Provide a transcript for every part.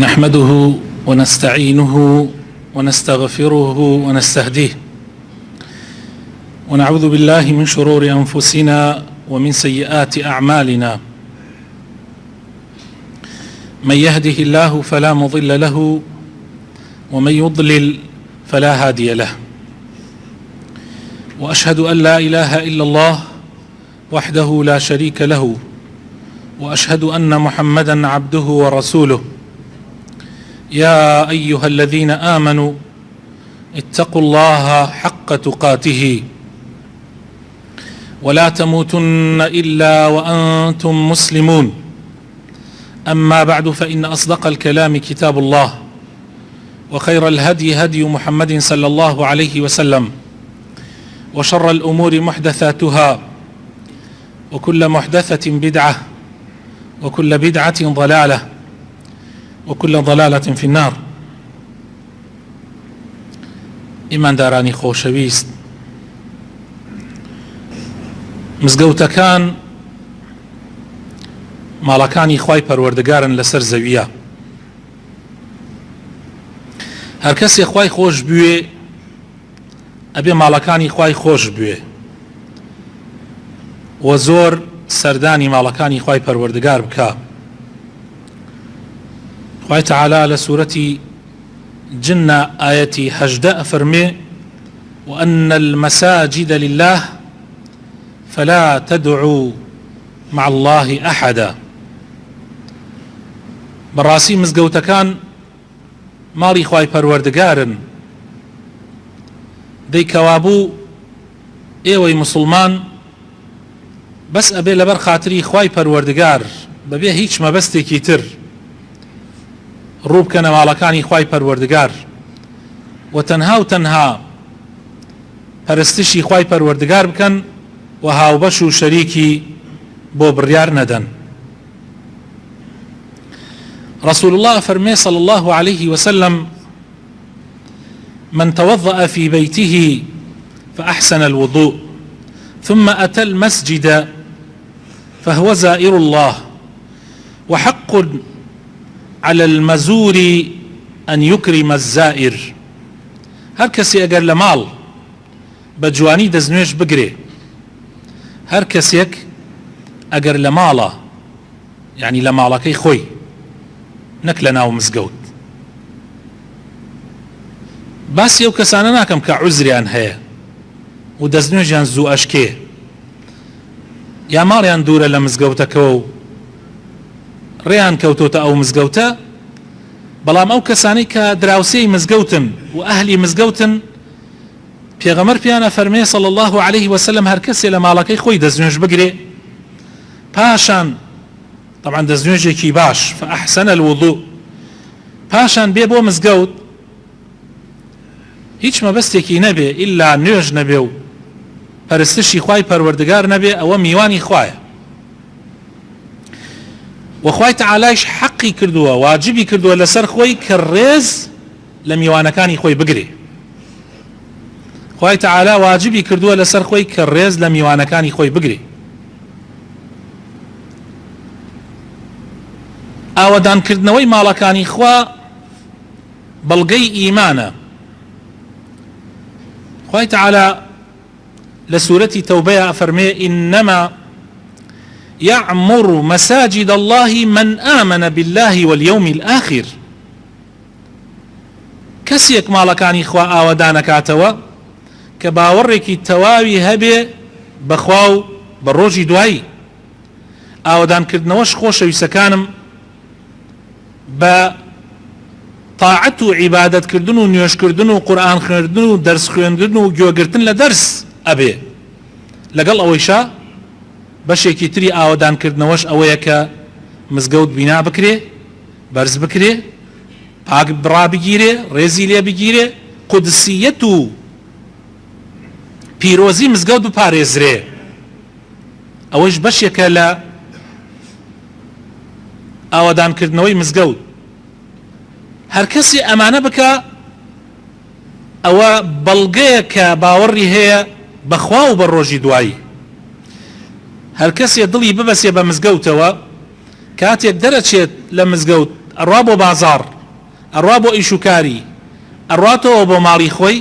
نحمده ونستعينه ونستغفره ونستهديه ونعوذ بالله من شرور أنفسنا ومن سيئات أعمالنا. من يهده الله فلا مضل له ومن يضلل فلا هادي له، وأشهد أن لا إله إلا الله وحده لا شريك له، وأشهد أن محمدا عبده ورسوله. يا أيها الذين آمنوا اتقوا الله حق تقاته ولا تموتن إلا وأنتم مسلمون. أما بعد، فإن أصدق الكلام كتاب الله، وخير الهدي هدي محمد صلى الله عليه وسلم، وشر الأمور محدثاتها، وكل محدثة بدعة، وكل بدعة ضلالة، وكل ضلالة في النار. إيمان داراني خۆشەویست، مزگەوتەکان ماڵەکانی خوای پەروەردگارن لەسەر زەویە. هەر کەسێ خوای خۆش بوێ ئەبێ ماڵەکانی خوای خۆش بوێ، و زۆر سەردانی ماڵەکانی خوای پەروەردگار بکە. خوای تعالی لە سوورەتی جنە ئاەتی 18 ئەفەرمێ: وأن المساجد لله فلا تدعوا مع الله أحدا. بەڕاستی مزگەوتەکان ماڵی خوای پەروەردگارن، دەی کەوابوو ئێوەی موسڵمان بەس ئەبێ لەبەر خاتری خوای پەروەردگار بەبێ هیچ مەبەستێکی تر ڕوو بکەنە ماڵەکانی خوای پەروەردگار، و تەنها پەرستشی خوای پەروەردگار بکەن و هاوبەش و شەریکی بۆ بڕیار نەدەن. رسول الله فرمي صلى الله عليه وسلم: من توضأ في بيته فأحسن الوضوء ثم أتى المسجد فهو زائر الله، وحق على المزور أن يكرم الزائر. هر کەسێ ئەگەر لە ماڵ بە جوانی دەستنوێژ بگرێ، هەر کەسێک ئەگەر لە ماڵە، یعنی لە ماڵەکەی خۆی، نەک لە ناو مزگەوت، باسی ئەو کەسانە ناکەم کە عوزریان هەیە و دەستنوێژیان زوو ئەشکێ، یا ماڵیان دوورە لە مزگەوتەکەەوە و ڕێیان کەوتۆتە ئەو مزگەوتە، بەڵام ئەو کەسانی کە دراوسێی مزگەوتن و ئەهلی مزگەوتن، پێغەمبەر پیانە فەرمێ صلی الله عليه وسلم: هەر کەسێ لە ماڵەکەی خۆی دەستنوێژ بگرێ، پاشان طبعا دەستنوێژێکی باش، فأحسن الوضوء، پاشان بێ بۆ مزگەوت، هیچ مەبەستێکی نەبێ ئیلا نوێژ نەبێ و پەرستشی خوای پەروەردگار نەبێ، ئەوە میوانی خوایە. وخوای تعالایش حەقی کردووە، واجبی کردووە لەسەر خۆی کە ڕێز لە میوانەکانی خۆی بگرێ. خوای تعالی واجبی کردووە لەسەر خۆی کە ڕێز لە میوانەکانی خۆی بگرێ. ئاوەدانکردنەوەی ماڵەکانی خوا بەڵگەی ئیمانە. خوای تعالی لە سوورەتی تەوبەیە ئەفەرمێ: إنما يعمر مساجد الله من آمن بالله واليوم الآخر. کەسێک ماڵەکانی خوا ئاوەدانەکاتەوە کە باوەڕێکی تەواوی هەبێ بەخوا و بە ڕۆژی دوایی. ئاوەدانکردنەوەش خۆشەویستەکانم بە تاعەت و عیبادەتکردن و نوێژکردن و قورئان خوێندن و دەرس خوێندن و گوێگرتن لە دەرس ئەبێ. لەگەڵ ئەوەیشە بەشێکی تری ئاوەدانکردنەوەش ئەوەیە کە مزگەوت بینا بکرێ، بەرز بکرێ، پاک بڕابگیرێ، ڕێزی لێ بگیرێ، قودسیەت و پیرۆزی مزگەوت بپارێزرێ. ئەوەش بەشێکە لە ئاوەدانکردنەوەی مزگەوت. هەر کەسی ئەمانە بکە، ئەوە بەڵگەیە کە باوەڕی هەیە بەخوا و بە ڕۆژی دوایی. هەر کەسێ دڵی ببەسێ بە مزگەوتەوە، کاتێک دەرەچێت لە مزگەوت ئەڕوا بۆ بازار، ئەڕوا بۆ ئیشوکاری، ئەڕاتەوە بۆ ماڵی خۆی،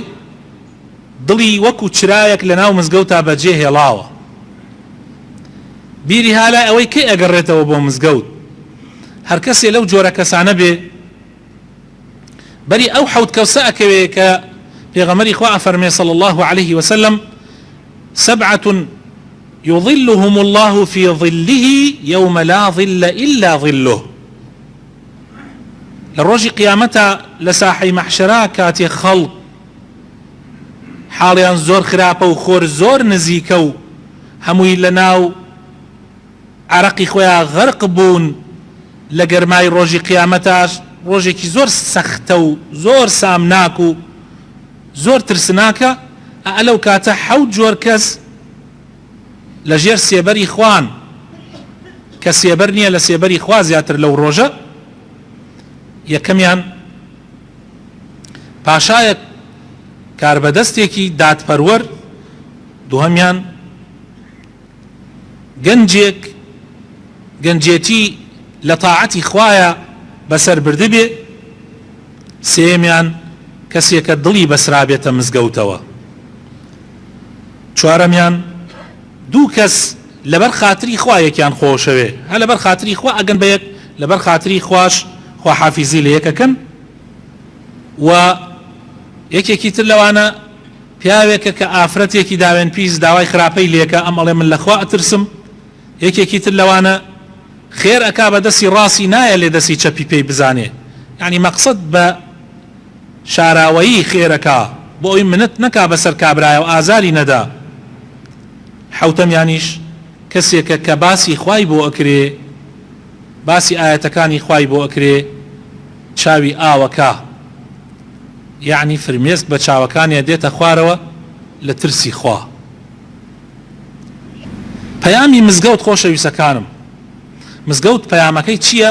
دڵی وەکو چرایەک لە ناو مزگەوتا بەجێ هێڵاوە. بیری هالای ئەوەی کەی ئەگەڕێتەوە بۆ مزگەوت. هەر کەسێ لەو جۆرە کەسانە بێ بەری ئەو حەوت کەوسە ئەکەوێ کە پێغەمبەری خوا ئەفەرمێ صلی الله عليه وسلم: سبعة يظلهم الله في ظله يوم لا ظل إلا ظله. لروج قيامتا لساحي محشرا كاتي خلق حاليان زور خراپە و خۆر زۆر نزیکە و هەمووی لەناو عرەقی خۆیان غەرق بوون لە گەرمای ڕۆژی قیامەتاش، ڕۆژێکی زۆر سەختە و زۆر سامناک و زۆر ترسناکە. ئەلەو کاتە حەوت جۆر کەس لە ژێر سێبەری خوان کە سێبەر نییە لە سێبەری خوا زیاتر لەو ڕۆژە، یەکەمیان پاشایەک کاربەدەستێکی دادپەروەر، دووهەمیان گەنجێتی لە تاعەتی خوایە بەسەر بردبێ، سێمیان کەسێکە دڵی بەسرابێتە مزگەوتەوە، چوارەمیان دوو کەس لەبەر خاتری خوا یەکیان خۆشەوێ، هە لەبەر خاتری خوا ئەگەن بە یەک، لەبەر خاتری خواش خوا حافیزی لە یەکەکەن. و یەکێکی تر لەوانە پیاوێکە کە ئافرەتێکی داوێن پیس داوای خراپەی لێکە، ئەم ئەڵێ من لەخوا ئەترسم. یەکێکی تر لەوانە خێر ئەکا بە دەستی ڕاستی نایە لێ دەستی چەپی پێی بزانێ، یعنی مەقسەد بە شاراوەیی خێرەکە بۆ ئەوی منت نەکا بەسەر کابرایە و ئازاری نەدا. حەوتەمیانیش کەسێکە کە باسی خوای بۆ ئەکرێ، باسی ئاەتەکانی خوای بۆ ئەکرێ، چاوی ئاوەکە، یعنی فرمێسک بە چاوەکانیە دێتە خوارەوە لە ترسی خوا. پەیامی مزگەوت خۆشەویستەکانم، مزگەوت پەیامەکەی چییە؟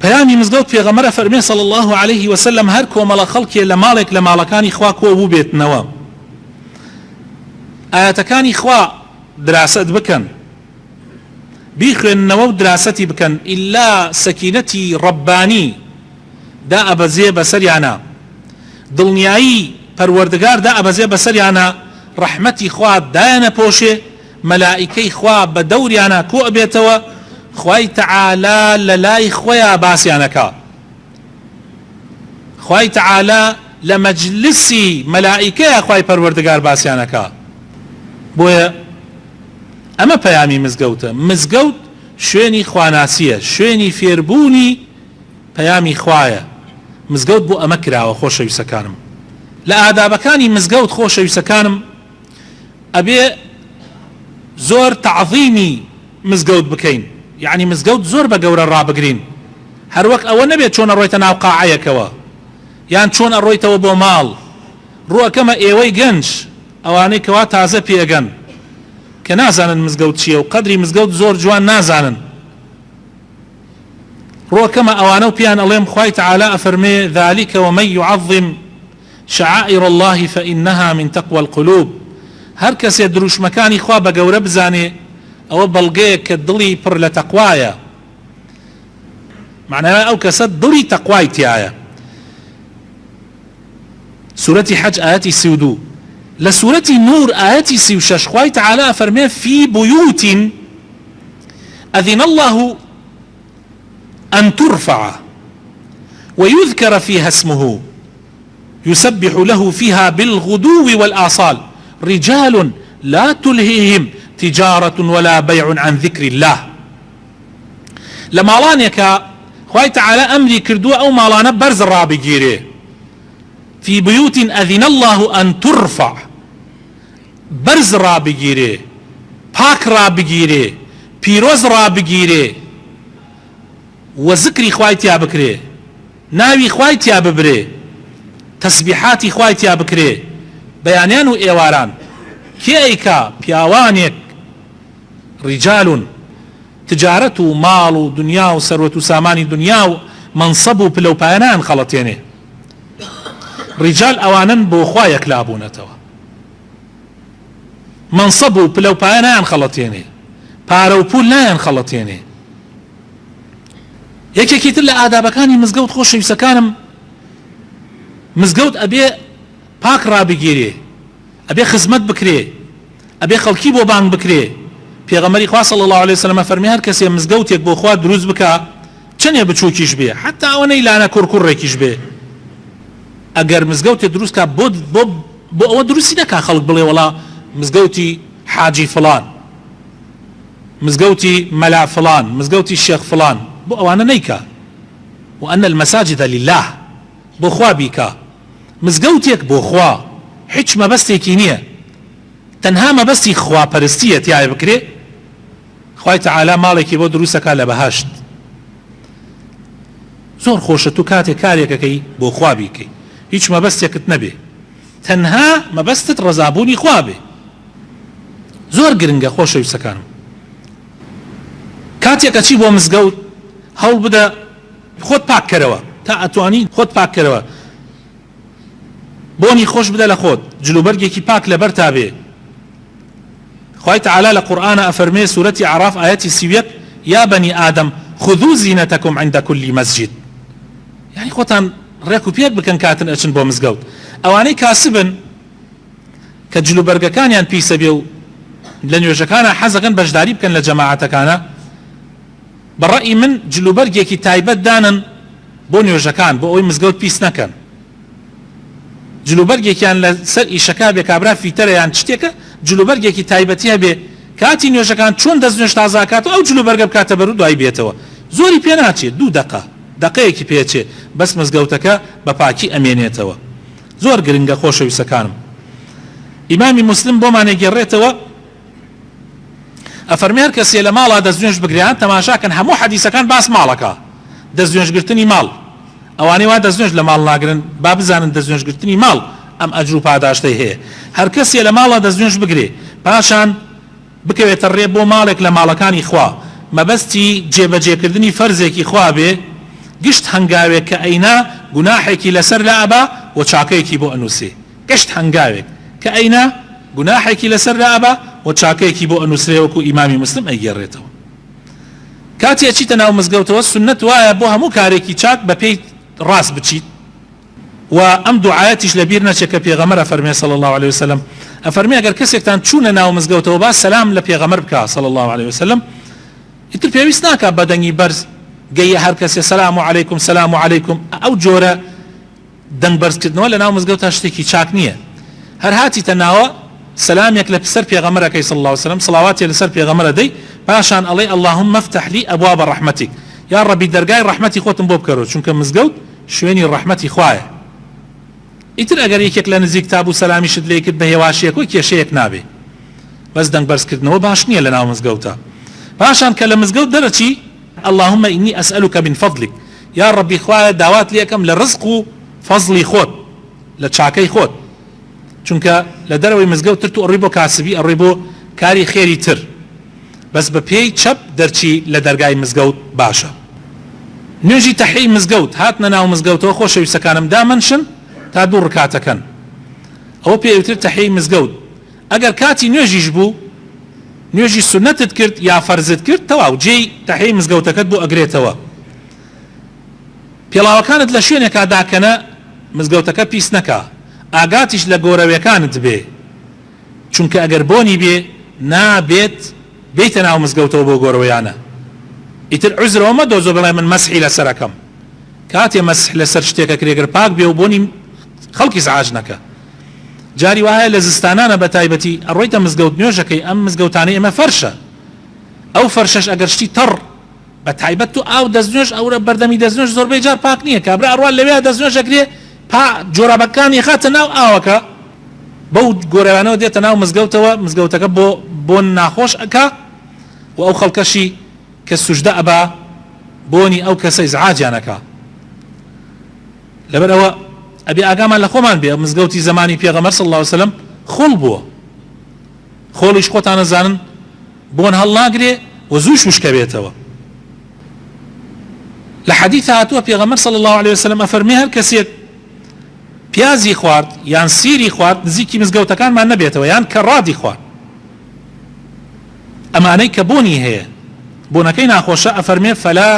پەیامی مزگەوت پێغەمبەر فەرمێ صلی الله عليه وسلم هەر کۆمەڵە خەڵکێ لە ماڵێک لە ماڵەکانی خوا کۆ بوو بێتنەوە، ئاەتەکانی خوا دراست بکەن، بیخوێننەوە و دراسەتی بکەن، ئیلا سەکینەتی ڕەبانی دا ئەبەزێ بەسەریانە، دڵنیایی پەروەردگار دا ئەبەزێ بەسەریانە، ڕەحمەتی خوا دایانە پۆشێ، مەلائیکەی خوا بە دەوریانە کۆ ئەبێتەوە، خوای تەعالا لە لای خۆیان باسییانەکە، خوای تەعالا لە مەجلسی مەلائیکەیە خوای پەروەردگار باسییانەکە. بۆیە ئەمە پەیامی مزگەوتە. مزگەوت شوێنی خواناسیە، شوێنی فێربوونی پەیامی خوایە. مزگەوت بۆ ئەمە کراوە. خۆشەویستەکانم، لە ئادابەکانی مزگەوت خۆشەویستەکانم ئەبێ زۆر تەعظیمی مزگەوت بکەین، یعنی مزگەوت زۆر بە گەورە ڕابگرین، هەروەک ئەوە نەبێت چۆن ئەڕۆیتە ناو قاعەیەکەوە یان چۆن ئەڕۆیتەوە بۆ ماڵ. ڕووەکەمە ئێوەی گەنج، ئەوانەی کەوا تازە پێگەن کە نازانن مزگەوت چییە و قەدری مزگەوت زۆر جوان نازانن، ڕووەکەمە ئەوانە و پیان ئەڵێم خوای تەعالا ئەفەرمێ ذلك ومن يعظم شعائر الله فإنها من تقوى القلوب. هەر کەسێ دروشمەکانی خوا بە گەورە بزانێ ئەوە بەڵگەیە کە دڵی پڕ لە تەقوایە، معناوە ئەو کەسە دڵی تەقوای تایە. سورەتی حەج ئاەتی 32. لە سورەتی نور ئاەتی 36 خوای تەعالا ئەفەرمێ في بيوت أذن الله أن ترفع ويذكر فيها اسمه يسبح له فيها بالغدو والآصال رجال لا تلهيهم تجارة ولا بيع عن ذكر الله. لماڵانێکە خوای تەعالا ئەمری کردووە ئەو ماڵانە بەرز ڕابگیرێ. في بيوت أذن الله أن ترفع، بەرز ڕابگیرێ، پاک ڕابگیرێ، پیرۆز ڕابگیرێ، و ذکری خوای تیا بکرێ، ناوی خوای تیا ببرێ، تەسبیحاتی خوای تیا بکرێ، بەیانیان و ئێواران. کێیکە؟ پیاوانێک، ڕیجالون، تجارەت و ماڵ و دنیا و سەروەت و سامانی دنیا و منسەب و پلەپایانیان خەڵەتێنێ. ڕیجال ئەوانن بۆ خوا یەکلابوونەتەوە، منسەب و پلەپایانیان خەڵەتێنێ، پارە و پول نایان خەڵەتێنێ. یەکێکی تر لە ئادابەکانی مزگەوت خۆشەویستەکانم مزگەوت ئەبێ پاک ڕابگیرێ، ئەبێ خزمەت بکرێ، ئەبێ خەڵکی بۆ بانگ بکرێ. پێغەمبەری خوا صلی الله علیه وسلم فەرمی هەر کەسێ مزگەوتێک بۆ خوا دروست بکە چەندێ بچووکیش بێ، حتا ئەوەنەی لانە کوڕکوڕێکیش بێ، ئەگەر مزگەوتێ دروستکە بۆ ئەوە دروستی نەکا خەڵک بڵێ وەڵا مزگەوتی حاجی فلان، مزگەوتی مەلا فلان، مزگەوتی شێخ فلان، بۆ ئەوانە نەیکا. وأن المساجد لله، بۆ خوا بیکا. مزگەوتێک بۆ خوا هیچ مەبەستێکی نییە، تەنها مەبەستی خواپەرستیە تیایە بکرێ. خوای تەعالا ماڵێکی بۆ دروستەکا لە بەهاشت. زۆر خۆشە تو کاتێک کارێکەکەی بۆ خوا بیکەی، هیچ مەبەستێکت نەبێ، تەنها مەبەستت ڕەزابوونی خوا بێ. زۆر گرنگە خۆشەویستەکانم. کاتێکە چی بۆ مزگەوت هەوڵ بدە خۆت پاککەرەوە، تا ئەتوانی خۆت پاککەرەوە، بۆنی خۆش بدە لە خۆت، جلوبەرگێکی پاک لەبەر تا بێ. خوای تەعالا لە قورئانە ئەفەرمێ سوورەتی عەراف ئایەتی 31 یا بەنی ئادەم خذوا زینەتەکم عند كل مسجد. یعنی خۆتان ڕێک و پێک بکەن کاتن ئەچن بۆ مزگەوت. ئەوانەی کاسبن کە جلوبەرگەکانیان پیسە بێ و لە نوێژەکانە حەزەکەن بەشداری بکەن لە جەماعەتەکانە، بەڕەئی من جلوبەرگێکی تایبەت دانن بۆ نوێژەکان، بۆ ئەوەی مزگەوت پیس نەکەن. جلوبەرگێکیان لە سەر ئیشەکە بێ کابرا فیتەرە یان شتێکە، جلوبەرگێکی تایبەتیە بێ کاتی نوێژەکان چۆن دەستنوێژ تازاکات و ئەو جلوبەرگە بکاتە بەر و دوای بێتەوە. زۆری پێ ناچێت، 2 دقەیەکی پێچێ، بەس مزگەوتەکە بە پاکی ئەمێنێتەوە. زۆر گرنگە خۆشەویستەکانم. ئیمامی موسلم بۆمانێ گێڕێتەوە ئەفەرمێ هەر کەسێ لە ماڵا دەستنوێژ بگریان تەماشاکەن هەموو حەدیسەکان باس ماڵەکە، دەستنوێژگرتنی ماڵ. ئەوانەی وا دەستنوێژ لە ماڵ ناگرن با بزانن دەستنوێژگرتنی ماڵ ئەم ئەجر و پاداشتەی هەیە. هەر کەسێ لە ماڵا دەستنوێژ بگرێ پاشان بکەوێتە ڕێ بۆ ماڵێک لە ماڵەکانی خوا، مەبەستی جێبەجێکردنی فەرزێکی خوا بێ، گشت هەنگاوێک کە ئەینا گوناحێکی لەسەر لا ئەبا و چاکەیەکی بۆ ئەنووسێ. گشت هەنگاوێک کە ئەینا گوناحێکی لەسەر لا ئەبا و چاکەیەکی بۆ ئەنووسێ، وەکو ئیمامی مسلم ئەیگێڕێتەوە. کاتی ئەچیتە ناو مزگەوتەوە سنەت وایە بۆ هەموو کارێکی چاک بە پێی ڕاست بچیت و ئەم دوعایەتیش لەبیر نەچێت کە پێغەمبەر ئەفەرمێ صلی الله عليه وسلم، ئەفەرمێ ئەگەر کەسێکتان چوونە ناو مزگەوتەوە با سەلام لە پێغەمبەر بکە صلی الله عليه وسلم، ئیتر پێویست ناکات بەدەنگی بەرز گەیە هەر کەسێ سەلام عەلەیکم سەلام عەلەیکم. ئەو جۆرە دەنگ بەرزکردنەوە لە ناو مزگەوتە شتێکی چاک نییە. هەر هاتیتە ناوە سلامێک لە سەر پێغەمبەرەکەی صلی الله عليه وسلم، سڵاواتی لەسەر پێغەمبەرە دەی، پاشان ئەڵێ اللهم افتح لي ابواب رحمتك، یا ڕەبی دەرگای ڕەحمەتی خۆتم بۆ بکەرەوە، چونکە مزگەوت شوێنی ڕەحمەتی خوایە. ئیتر ئەگەر یەکێک لە نزیک تابوو سەلامیشت لێ کرد بە هێواشیەک و کێشەیەک نابێ، بەس دەنگ بەرزکردنەوە باش نییە لە ناو مزگەوتە. پاشان کە لە مزگەوت دەرەچی اللهم إني أسألك من فضلك، یا ڕەبی خوایە داوات لێکەم لە ڕزق و فەزڵی خۆت، لە چاکەی خۆت، چونکە لە دەرەوەی مزگەوت تر تو ئەڕۆی بۆ کاسبی، ئەڕۆی بۆ کاری خێری تر، بەس بە پێی چەپ دەرچی لە دەرگای مزگەوت باشە. نوێژی تەحیی مزگەوت هاتنە ناو مزگەوتەوە خۆشەویستەکانم دامنشن تا 2 ڕکاتەکەن، ئەوە پێوتر تەحیی مزگەوت. ئەگەر کاتی نوێژیش بوو، نوێژی سنەتت کرد یا فەرزت کرد، تەواو جێی تەحیی مزگەوتەکەت بۆ ئەگرێتەوە. پێڵاوەکانت لە شوێنێکا داکەنە مزگەوتەکە پیس نەکا، ئاگاتیش لە گۆرەویەکانت بێ، چونکە ئەگەر بۆنی بێ نابێت بێتە ناو مزگەوتەوە بۆ گۆرەوەیانە. ئیتر عوزرەوە مەدۆزۆ بڵێ من مەسحی لەسەرەکەم، کاتێ مەسح لەسەر شتێکە کرێگر پاک بێ و بۆنی خەڵکی زعاج نەکە. جاری وایە لە زستانانە بە تایبەتی ئەڕۆیتە مزگەوت نوێژەکەی، ئەم مزگەوتانەی ئێمە فەرشە، ئەو فەرشەش ئەگەر شتی تەڕ بە تایبەت و ئاو دەستنوێژ ئەورە بەردەمی دەستنوێژ زۆربەی جار پاک نییە، کابرا ئەڕوا لەوێ دەستنوێژەکرێ پا جۆرابەکانی خاتە ناو ئاوەکە، بەو گۆرەوانەوە دێتە ناو مزگەوتەوە، مزگەوتەکە بۆ ناخۆش ئەکا و ئەو خەڵکەشی کە سوژدە ئەبا بۆنی ئەو کەسەی زعاجیانەکە. لەبەرەوە ئەبێ ئاگامان لە خۆمان بێ، مزگەوتی زمانی پێغەمبەر صلی الله عليه وسلم خۆڵ بووە، خۆڵیش خۆتان نەزانن بۆن هەڵناگرێ و زووش وشکە بێتەوە. لە حەدیث هاتووە پێغەمبەر صلی الله عليه وسلم ئەفەرمێ هەر کەسێک پیازی خوارد یان سیری خوارد نزیکی مزگەوتەکانمان نەبێتەوە، یان کە ڕادی خوارد، ئەمانەی کە بۆنی هەیە بۆنەکەی ناخۆشە، ئەفەرمێ فەلا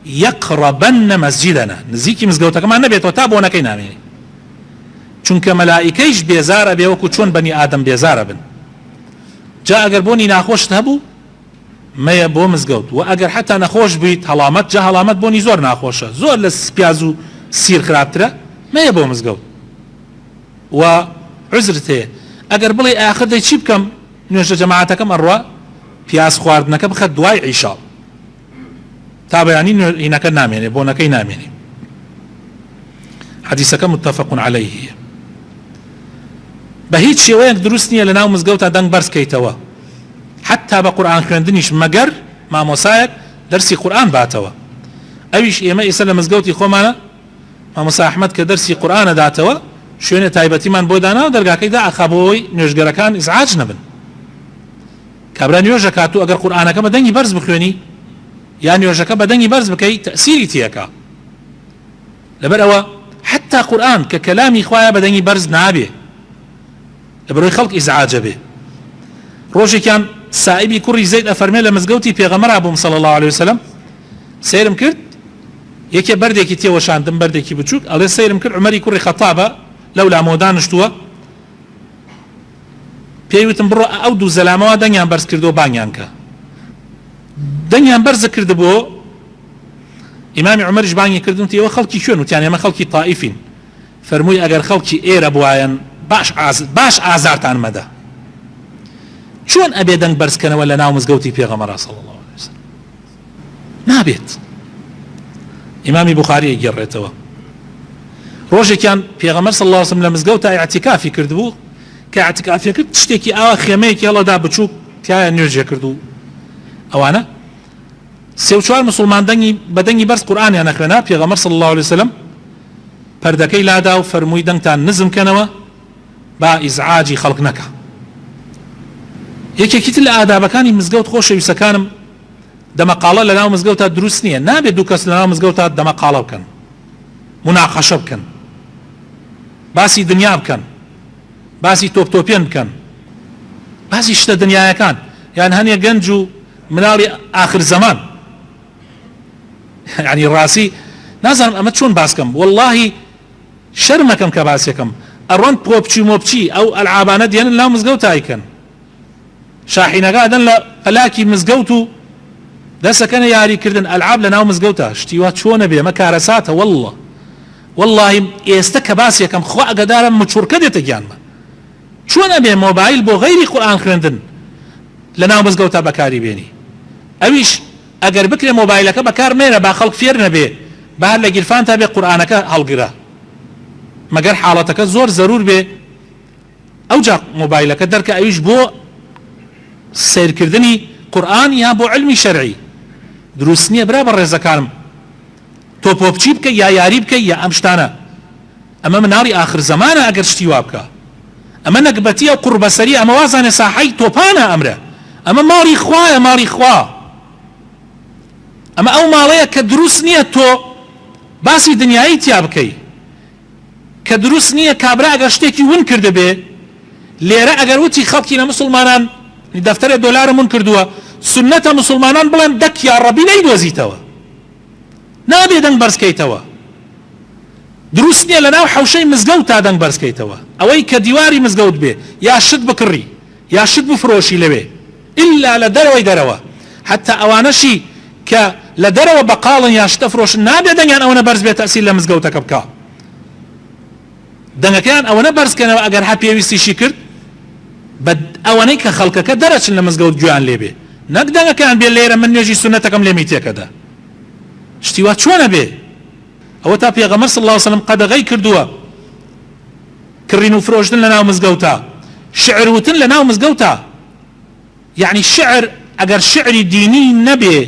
يقربن مسجدنا نزيكي مزگەوتەکەمان نەبێتەوە تا بۆ نەکەی نامێنی چونکە مەلائیکەیش بێزارە بێ وەکو چۆن بەنی ئادەم بێزارە بن جا ئەگەر بۆنی ناخۆشت هەبوو مەیە بۆ مزگەوت و ئەگەر حتا نەخۆش بیت هەڵامەت جا هەڵامەت بۆنی زۆر ناخۆشە زۆر لە پیاز و سیر خراپترە مەیە بۆ مزگەوت و عزرت هەیە ئەگەر بڵێ ئاخر دەی چی بکەم نوێژە جەماعەتەکەم ئەڕوا پیاز خواردنەکە بخە دوای عیشا تا بەیانی هینەکە نامێنێ بۆنەکەی نامێنێ حەدیثەکە متفق عليه بە هیچ شێوەیەک دروست نییە لە ناو مزگەوتە دەنگ بەرزکەیتەوە حتا بە قورئان خوێندنیش مەگەر مامۆسایەک دەرسی قورئان باتەوە ئەویش ئێمە ئێستا لە مزگەوتی خۆمانە مامۆسا ئەحمەد کە دەرسی قورئانە داتەوە شوێنە تایبەتیمان بۆ دانا و دەرگاکەیدا ئاخابەوەی نوێژگەرەکان ئیزعاج نەبن کابرا نوێژە کاتوو ئەگەر قورئانەکە بە دەنگی بەرز بخوێنی یا نوێژەکە بە دەنگی بەرز بکەی تەئسیری تێەکە لەبەر ئەوە حتا قورئان کە کەلامی خوایە بە دەنگی بەرز نابێ لەبەرەوەی خەڵک ئیزعاجە بێ ڕۆژێکیان سائبی کوڕی زەید ئەفەرمێ لە مزگەوتی پێغەمبەر بووم صلی الله عليه وسلم سیرم کرد یەکێ بەردێکی تێوەشاندم بەردێکی بچووک ئەڵێ سیرم کرد عومەری کوڕی خەتابە لەولا مۆدان نشتووە پێیوتم بڕۆ ئەو دوو زەلامەوە دەنگیان بەرز کردو بانگیان کە دەنگیان بەرز کرد بۆ ئیمامی عومەریش بانگی کردن تێوە خەڵکی کوێن وتیان ئێمە خەڵکی تائیفین فەرمووی ئەگەر خەڵکی ئێرە بوایەن باش ئازارتان مەدە چۆن ئەبێ دەنگ بەرزکەنەوە لە ناو مزگەوتی پێغەمبەر صلی الله عليه وسلم نابێت ئیمامی بوخاری گێڕێتەوە ڕۆژێکیان پێغەمبەر صلی الله عليه وسلم لە مزگەوتە ئیعتیکافی کردبوو کە ئیعتیکافی کرد شتێکی ئاوا خێمەیەکی هەڵەدا بچووک تایە نوێژێ کردو ئەوانە سێ و چوار مسلمان بە دەنگی بەرز قورئانیان نەخوێنا پێغەمبەر صلی الله عليه وسلم پەردەکەی لادا و فەرمووی دەنگتان نزم کەنەوە با ئیزعاجی خەڵک نەکە یەکێکی تر لە ئادابەکانی مزگەوت خۆشەویستەکانم دەمەقاڵە لە ناو مزگەوتە دروست نییە نابێت دوو کەس لە ناو مزگەوتە دەمەقاڵە بکەن مناقەشە بکەن باسی دنیا بکەن باسی تۆپتۆپێن بکەن باسی شتە دنیایەکان یان هەنێ گەنج و مناڵی ئاخر زەمان یعنی ڕاستی نازانم ئەمە چۆن باسکەم واللهی شەرمەکەم کە باسیەکەم ئەڕۆن پۆپچی مۆپچی ئەو ئەلعابانە دێنن لەناو مزگەوت ئایکەن شاحینەکە دەن لە قەلاکی مزگەوت و دەسەکەنە یاریکردن ئەلعاب لە ناو مزگەوتە شتیوا چۆنە بێ ئەمە کارەساتە والله ئێستا کە باسیەکەم خوا ئەگەدارم مچورکە دێتە گیانمە چۆن ئەبێ مۆبایل بۆ غەیری قورئان خوێندن لە ناو مزگەوتە بەکاری بێنی ئەویش ئەگەر بکرێ مۆبایلەکە بەکار مێنە با خەڵک فێر نەبێ با هەر لە گیرفان تا بێ قورئانەکە هەڵگرە مەگەر حاڵەتەکە زۆر زەرور بێ ئەوجا مۆبایلەکە دەرکە ئەویش بۆ سیرکردنی قورئان یا بۆ علمی شەرعی دروست نییە برا بە ڕێزەکانم تۆ پۆپچی بکە یا یاری بکە یا ئەم شتانە ئەمە مناڵی ئاخر زەمانە ئەگەر شتی وا بکە ئەمە نەکبەتیە و قوربەسەری ئەمە وازانێ ساحەی تۆپانە ئەمرە ئەمە ماڵی خوایە ماڵی خوا ئەمە ئەو ماڵەیە کە دروست نییە تۆ باسی دنیایی تیا بکەی کە دروست نییە کابرا ئەگەر شتێکی ون کردە بێ لێرە ئەگەر وتی خەڵکی لە مسلمانان دەفتەرێ دۆلارمون کردووە سنەتە مسلمانان بڵێن دەک یا ڕەبی نەیدۆزیتەوە نابێ دەنگ بەرزکەیتەوە دروست نییە لە ناو حەوشەی مزگەوت تا دەنگ بەرزکەیتەوە ئەوەی کە دیواری مزگەوت بێ یا شت بکڕی یا شت بفرۆشی لەوێ ئللا لە دەرەوەی دەرەوە حتا ئەوانەشی کە لە دەرەوە بەقاڵن یا شتە فرۆشن نابێ دەنگیان ئەوەنە بەرز بێت تەئسیر لە مزگەوتەکە بکە دەنگەکەیان ئەوەنە بەرزکەنەوە ئەگەر هە پێویستیشی کرد بە ئەوانەی کە خەڵکەکە دەرەچن لە مزگەوت گویان لێبێ نەک دەنگەکەیان بێ لێرە من نوێژی سنەتەکەم لێمی تێکەدا شتیوا چۆنە بێ ئەوە تا پێغەمبەر صلی الله عليه وسلم قەدەغەی کردووە کڕین و فرۆشتن لە ناو مزگەوتە شعر وتن لە ناو مزگەوتە یعنی شعر ئەگەر شعری دینی نەبێ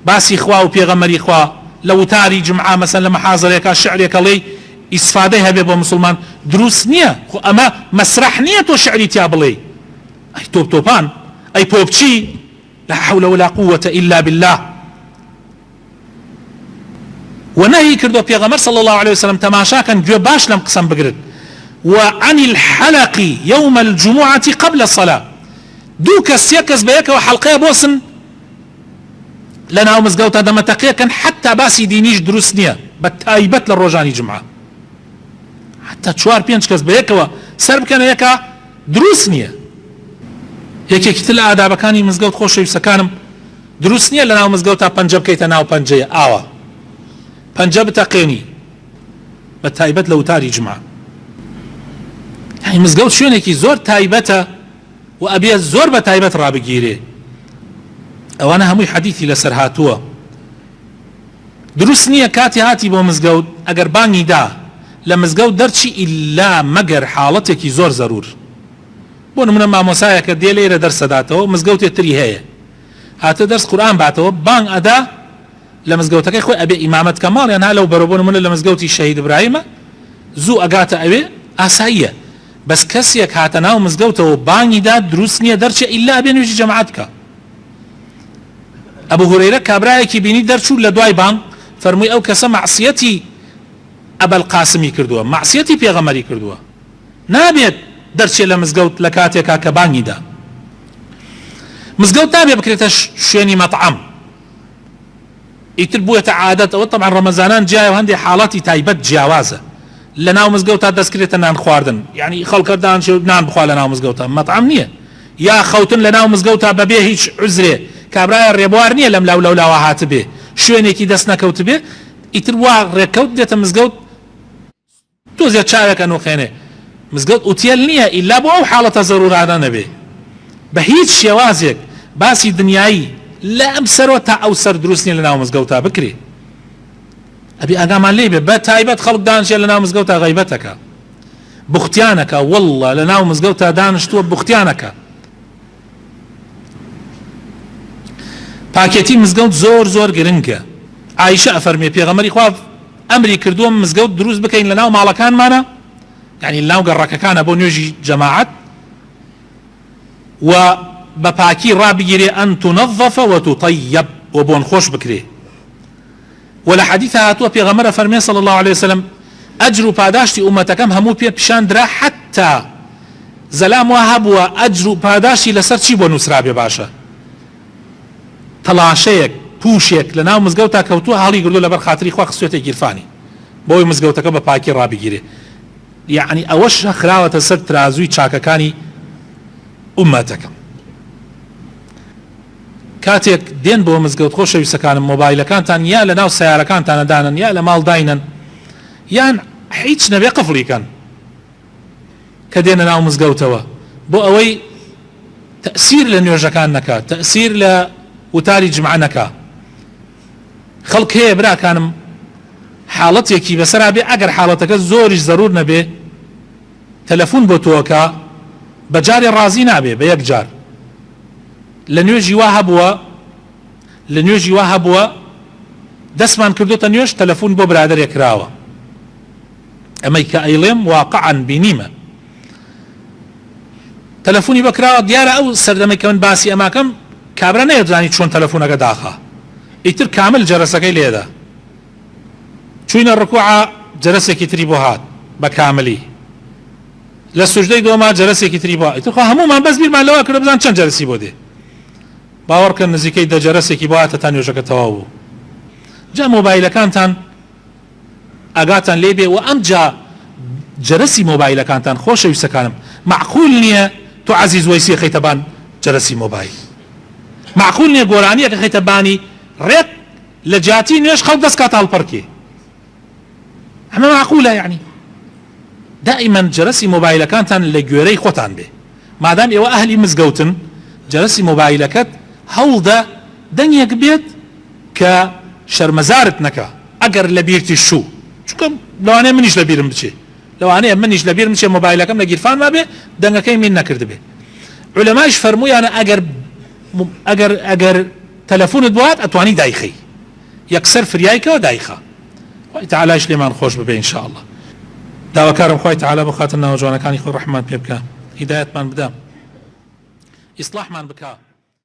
باسی خوا و پێغەمبەری خوا لە وتاری جمعە مەسەن لە مەحاضرێکە شعرێکەڵێ ئیسفادەی هەبێ بۆ مسلمان دروست نییە خۆ ئەمە مەسرح نییە تۆ شعری تیا بڵێ ئەی تۆپتۆپان ئەی پۆپچی لا حول ولا قوة إلا بالله ونهي كردو پیغمبر صلى الله عليه وسلم تماشا كان جو باش لم قسم بقرد وعن الحلق يوم الجمعة قبل الصلاة دوك السيكز بيك وحلقية بوسن لەناو مزگەوتە دەمەتەقیەکەن حتا باسی دینیش دروست نییە بە تایبەت لە ڕۆژانی جمعە حتا 4-5 کەس بەیەکەوە سەر بکەنە یەکە دروست نییە. یەکێکی تر لە ئادابەکانی مزگەوت خۆشەویستەکانم دروست نییە لەناو مزگەوتە پەنجە بکەیتە ناو پەنجەیە ئاوە پەنجە بتەقێنی بە تایبەت لە وتاری جمعە. مزگەوت شوێنێکی زۆر تایبەتە و ئەبێ زۆر بە تایبەت ڕابگیرێ. ئەوانە هەمووی حەدیثی لەسەر هاتووە. دروست نییە کاتی هاتی بۆ مزگەوت ئەگەر بانگی دا لە مزگەوت دەرچی ئیلا مەگەر حاڵەتێکی زۆر زەرور. بۆ نمونە مامۆسایەکە دێ لێرە دەرسەداتەوە مزگەوتێک تری هەیە هاتە دەرس قورئان باتەوە بانگ ئەدا لە مزگەوتەکەی خۆی ئەبێ ئیمامەت کەماڵیان ها لەو بەرەو بۆ نمونە لە مزگەوتی شەهید ئیبراهیمە زوو ئەگاتە ئەوێ ئاساییە. بەس کەسێک هاتە ناو مزگەوتەوە بانگی دا دروست نییە دەرچێ ئیلا ئەبێ نوێژی جەماعەت بکە. ئەبوو هورەیرە کابرایەکی بینی دەرچوو لە دوای بانگ فەرمووی ئەو کەسە معسیەتی ئەبەل قاسمی کردووە معسیەتی پێغەمبەری کردووە نابێت دەرچێ لە مزگەوت لە کاتێکا کە بانگی دا. مزگەوت نابێ بکرێتە شوێنی مەطعەم ئیتر بووێتە عادەت. ئەوە طبعا ڕەمەزانان جیایە و هەندێک حاڵەتی تایبەت جیاوازە لە ناو مزگەوتا دەستکرێتە نان خواردن یعنی خەڵکە دانشێ نان بخوا لە ناو مزگەوتا مەطعەم نییە یا خەوتن لە ناو مزگەوتا بەبێ هیچ عوزرێ کابرایە ڕێبوار نییە لەم لاو لەولاوە هاتبێ شوێنێکی دەست نەکەوت بێ ئیتر وا ڕێکەوت دێتە مزگەوت تۆزێ چاوێکە نوخێنێ مزگەوت ئوتێل نییە ئیلا بۆ ئەو حاڵەتە زەرورانە نەبێ بە هیچ شێوازێک باسی دنیایی لە ئەم سەرەوە تا ئەو سەر دروست نییە لە ناو مزگەوتا بکرێ. ئەبێ ئاگامان لێ بێ بە تایبەت خەڵک دانشێ لە ناو مزگەوتا غەیبەتەکە بوختیانەکە وەڵڵا لە ناو مزگەوتا دانشتووە بوختیانەکە. پاکێتی مزگەوت زۆر زۆر گرنگە. عایشە ئەفەرمێ پێغەمبەری خوا ئەمری کردووە مزگەوت دروست بکەین لە ناو ماڵەکانمانە یعنی لە ناو گەڕەکەکانە بۆ نوێژی جەماعەت و بە پاکی ڕابگیرێ ئەن تونەظەفە وتطەیب و بۆن خۆش بکرێ. و لە حەدیث هاتووە پێغەمبەر ئەفەرمێ صلی الله عليه وسلم ئەجر و پاداشتی ئومەتەکەم هەموو پێ پیشاندرا حتا زەلام وا هەبووە ئەجر و پاداشتی لەسەر چی بۆ نووسرابێ باشە تەڵاشەیەک پوشێک لە ناو مزگەوتا کەوتووە هەڵی گردووە لەبەر خاتری خوا خستوێتە گیرفانی بۆی مزگەوتەکە بە پاکی ڕابگیرێ. یعنی ئەوەش خراوەتە سەر ترازووی چاکەکانی ئومەتەکەم. کاتێک دێن بۆ مزگەوت خۆشەویستەکانم مۆبایلەکانتان یا لە ناو سیارەکانتانە دانن یا لە ماڵ داینن یان هیچ نەبێ قفڵیکەن کە دێنە ناو مزگەوتەوە بۆ ئەوەی تەئسیر لە نوێژەکان نەکات تەئسیر لە وتاری جمعە نەکات. خەڵک هەیە براکانم حاڵەتێکی بەسەرا بێ ئەگەر حاڵەتەکە زۆریش زەرور نەبێ تەلەفۆن بۆ تۆکە بەجارێ ڕازی نابێ بە یەک جار لە نوێژی وا هەبووە دەستمان کردوتە نوێژ تەلەفۆن بۆ برادەرێک کراوە ئەمەی کە ئەیڵێم واقعاً بینیمە تەلەفۆنی بەکراوە دیارە ئەو سەردەمەی کە من باسی ئەماکەم کابرا نەیەزانی چۆن تەلەفۆنەکە داخە ئیتر کامل جەرەسەکەی لێدا چوینە ڕکوعە جەرەسێکی تری بۆ هات بە کاملی لە سوژدەی دۆما جەرەسێکی تری بۆ ئیتر خۆ هەمومان بەس بیرمان لەوە کرد بزان چەند جەرەسی بۆ دێ باوەڕکە نزیکەی دە جەرەسێکی بۆ هاتە تا نوێژەکە تەواو بوو. جا مۆبایلەکانتان ئاگاتان لێ بێ و ئەمجا جەرەسی مۆبایلەکانتان خۆشەویستەکانم معقول نییە تۆ عەزیز وەیسی خەیتەبان جەرەسی مۆبایل معقول نییە گۆرانیە کە خەیتەبانی ڕێک لە جاتی نوێژ خەڵک دەستکات هەڵپەرکێ ئەمە معقولە یعنی دائما جەرەسی مۆبایلەکانتان لە گوێرەی خۆتان بێ مادام ئێوە ئەهلی مزگەوتن جەرەسی مۆبایلەکەت هەوڵدە دەنگێک بێت کە شەرمەزارت نەکە ئەگەر لە بیرتی شوو چونکە لەوانەیە منیش لە بیرم بچێ لەوانەیە منیش لە بیرم بچێ مۆبایلەکەم لە گیرفان ما بێ دەنگەکەی من نەکرد بێ. عولەمایش فەرموویانە ئەگەر تەلەفۆنت بوات ئەتوانی دایخەی یەکسەر فریایکەوە دایخە. خوای تەعالایش لێمان خۆش ببێ ئینشاء الله. داواکارم خوای تەعالا بۆ خاتر ناوجوانەکانی خۆی ڕەحمان پێ بکە هیدایەتمان بدە ئیسلاحمان بکە.